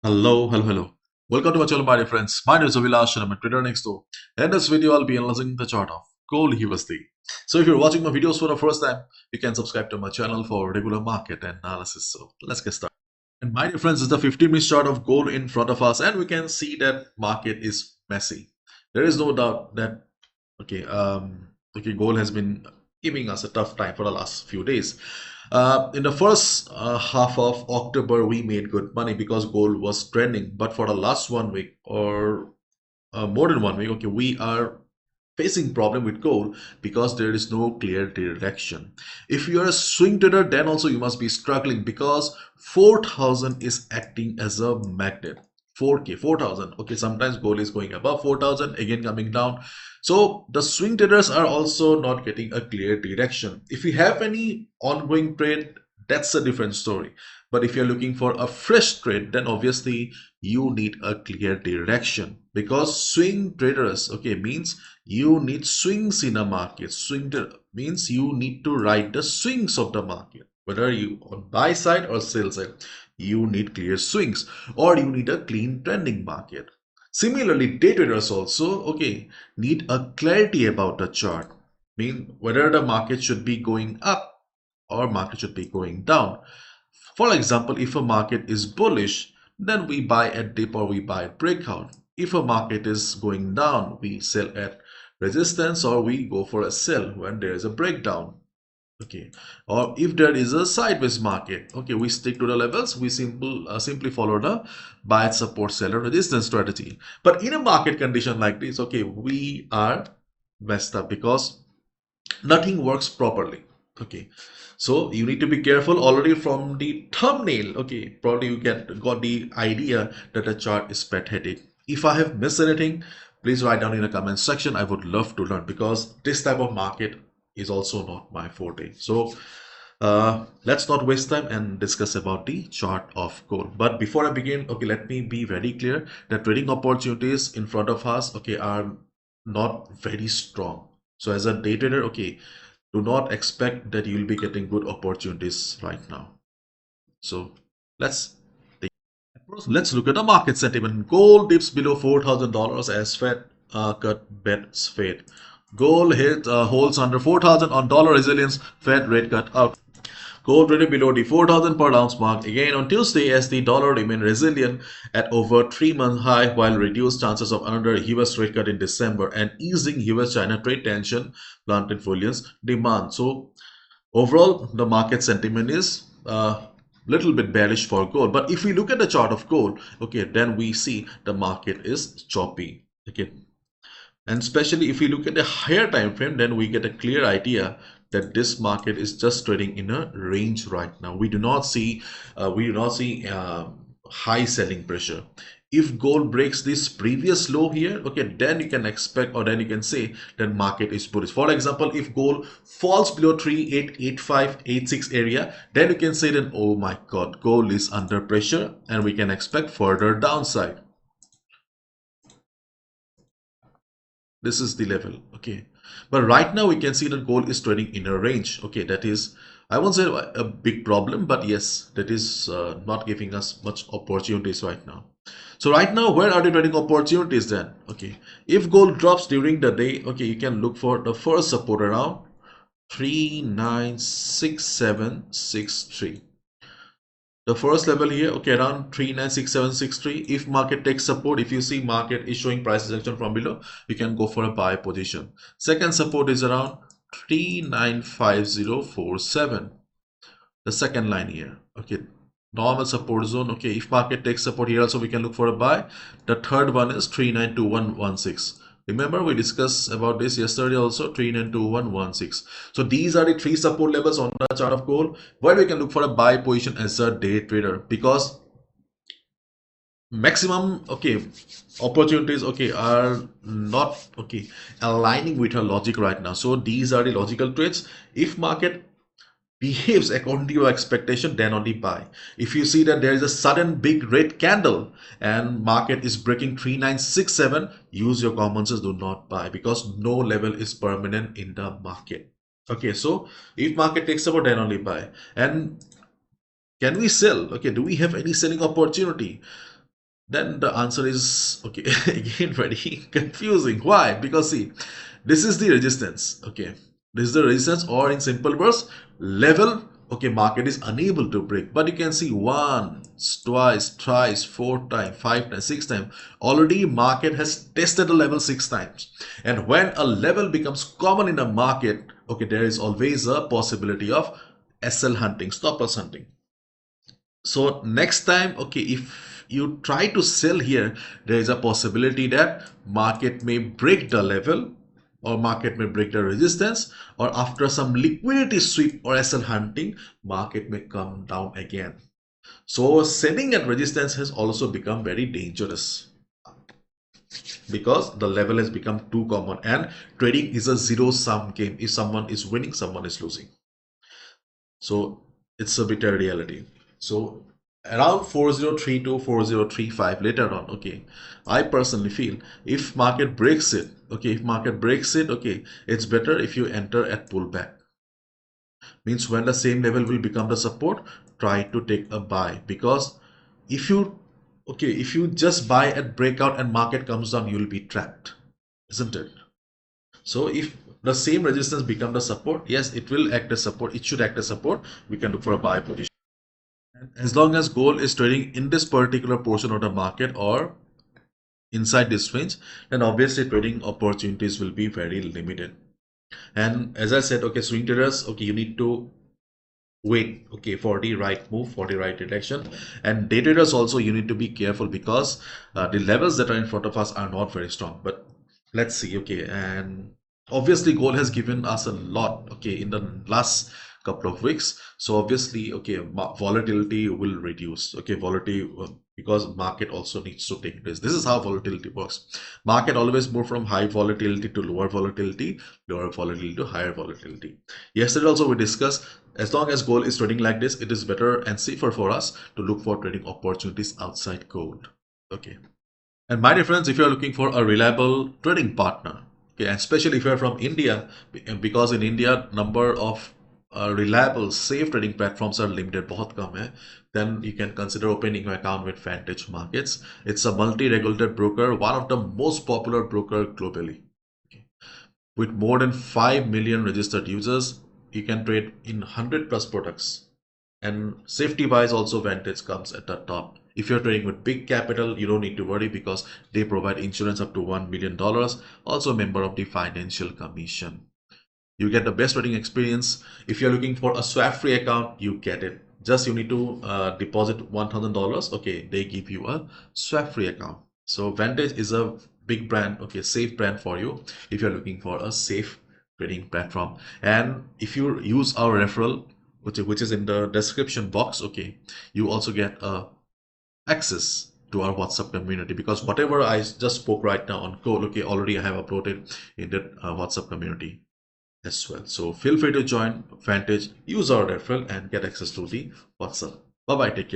Hello. Welcome to my channel, my dear friends. My name is Avilash and I'm a trader next door. In this video, I'll be analyzing the chart of gold USD. So if you're watching my videos for the first time, you can subscribe to my channel for regular market analysis. So let's get started. And my dear friends, this is the 15-minute chart of gold in front of us, and we can see that market is messy. There is no doubt that gold has been giving us a tough time for the last few days. In the first half of October, we made good money because gold was trending. But for the last 1 week or more than 1 week, we are facing problem with gold because there is no clear direction. If you are a swing trader, then also you must be struggling because 4,000 is acting as a magnet. 4,000. Okay, sometimes gold is going above 4,000, again coming down. So the swing traders are also not getting a clear direction. If you have any ongoing trade, that's a different story. But if you're looking for a fresh trade, then obviously you need a clear direction because swing traders, means you need swings in a market. Swing means you need to ride the swings of the market, whether you on buy side or sell side. You need clear swings or you need a clean trending market. Similarly, day traders also need a clarity about the chart, mean whether the market should be going up or market should be going down. For example, if a market is bullish, then we buy at dip or we buy at breakout. If a market is going down, we sell at resistance or we go for a sell when there is a breakdown. Or if there is a sideways market, we stick to the levels. We simply follow the buy at support, sell at resistance strategy. But in a market condition like this, we are messed up because nothing works properly. So you need to be careful. Already from the thumbnail, probably you got the idea that the chart is pathetic. If I have missed anything, please write down in the comment section. I would love to learn because this type of market is also not my forte. So let's not waste time and discuss about the chart of gold. But before I begin, let me be very clear that trading opportunities in front of us, are not very strong. So as a day trader, do not expect that you'll be getting good opportunities right now. So let's look at the market sentiment. Gold dips below $4,000 as Fed cut bets fade. Gold holds under 4,000 on dollar resilience. Fed rate cut out. Gold traded below the 4,000 per ounce mark again on Tuesday as the dollar remained resilient at over 3-month high while reduced chances of another US rate cut in December and easing US-China trade tension planted bullion demand. So overall, the market sentiment is little bit bearish for gold. But if we look at the chart of gold, then we see the market is choppy. And especially if we look at the higher time frame, then we get a clear idea that this market is just trading in a range right now. We do not see high selling pressure. If gold breaks this previous low here, then you can expect, or then you can say that market is bullish. For example, if gold falls below 388586 area, then you can say that, oh my god, gold is under pressure and we can expect further downside. This is the level. But right now we can see that gold is trading in a range. That is, I won't say a big problem, but yes, that is not giving us much opportunities right now. So right now, where are the trading opportunities then? If gold drops during the day, you can look for the first support around 396763. The first level here, around 396763. If market takes support, if you see market is showing price rejection from below, you can go for a buy position. Second support is around 395047. The second line here, normal support zone. If market takes support here also, we can look for a buy. The third one is 392116. Remember, we discussed about this yesterday also, 392116. So these are the three support levels on the chart of gold where we can look for a buy position as a day trader, because maximum opportunities are not aligning with our logic right now. So these are the logical trades. If market behaves according to your expectation, then only buy. If you see that there is a sudden big red candle and market is breaking 3967, use your common sense, do not buy, because no level is permanent in the market. So if market takes over, then only buy. And can we sell? Do we have any selling opportunity? Then the answer is okay, again very confusing. Why? Because see, this is the resistance. Okay, this is the resistance, or in simple words, level. Okay, market is unable to break, but you can see once, twice, thrice, four times, five times, six times. Already, market has tested the level six times, and when a level becomes common in a market, okay, there is always a possibility of SL hunting, stop loss hunting. So next time, okay, if you try to sell here, there is a possibility that market may break the level, or market may break the resistance, or after some liquidity sweep or SL hunting, market may come down again. So selling at resistance has also become very dangerous because the level has become too common, and trading is a zero sum game. If someone is winning, someone is losing. So it's a bitter reality. So around 4032, 4035 later on, okay, I personally feel if market breaks it, okay, if market breaks it, okay, it's better if you enter at pullback. Means when the same level will become the support, try to take a buy, because if you, okay, if you just buy at breakout and market comes down, you'll be trapped, isn't it? So if the same resistance become the support, yes, it will act as support, it should act as support, we can look for a buy position. As long as gold is trading in this particular portion of the market or inside this range, then obviously trading opportunities will be very limited. And as I said, okay, swing traders, okay, you need to wait, okay, for the right move, for the right direction. And day traders also, you need to be careful because the levels that are in front of us are not very strong. But let's see, okay, and obviously gold has given us a lot, okay, in the last couple of weeks. So obviously, okay, volatility will reduce, okay, volatility, because market also needs to take place. This is how volatility works. Market always move from high volatility to lower volatility to higher volatility. Yesterday also we discussed, as long as gold is trading like this, it is better and safer for us to look for trading opportunities outside gold. Okay. And my difference, if you're looking for a reliable trading partner, okay, especially if you're from India, because in India, number of reliable, safe trading platforms are limited, बहुत कम है, then you can consider opening an account with Vantage Markets. It's a multi-regulated broker, one of the most popular broker globally. Okay. With more than 5 million registered users, you can trade in 100 plus products. And safety wise also, Vantage comes at the top. If you're trading with big capital, you don't need to worry because they provide insurance up to $1 million. Also a member of the Financial Commission. You get the best trading experience. If you're looking for a swap free account, you get it. Just you need to deposit $1,000. Okay, they give you a swap free account. So Vantage is a big brand, okay, safe brand for you if you're looking for a safe trading platform. And if you use our referral, which is in the description box, okay, you also get access to our WhatsApp community, because whatever I just spoke right now on code, okay, already I have uploaded in the WhatsApp community as well. So feel free to join Vantage, use our referral and get access to the WhatsApp. Bye bye, take care.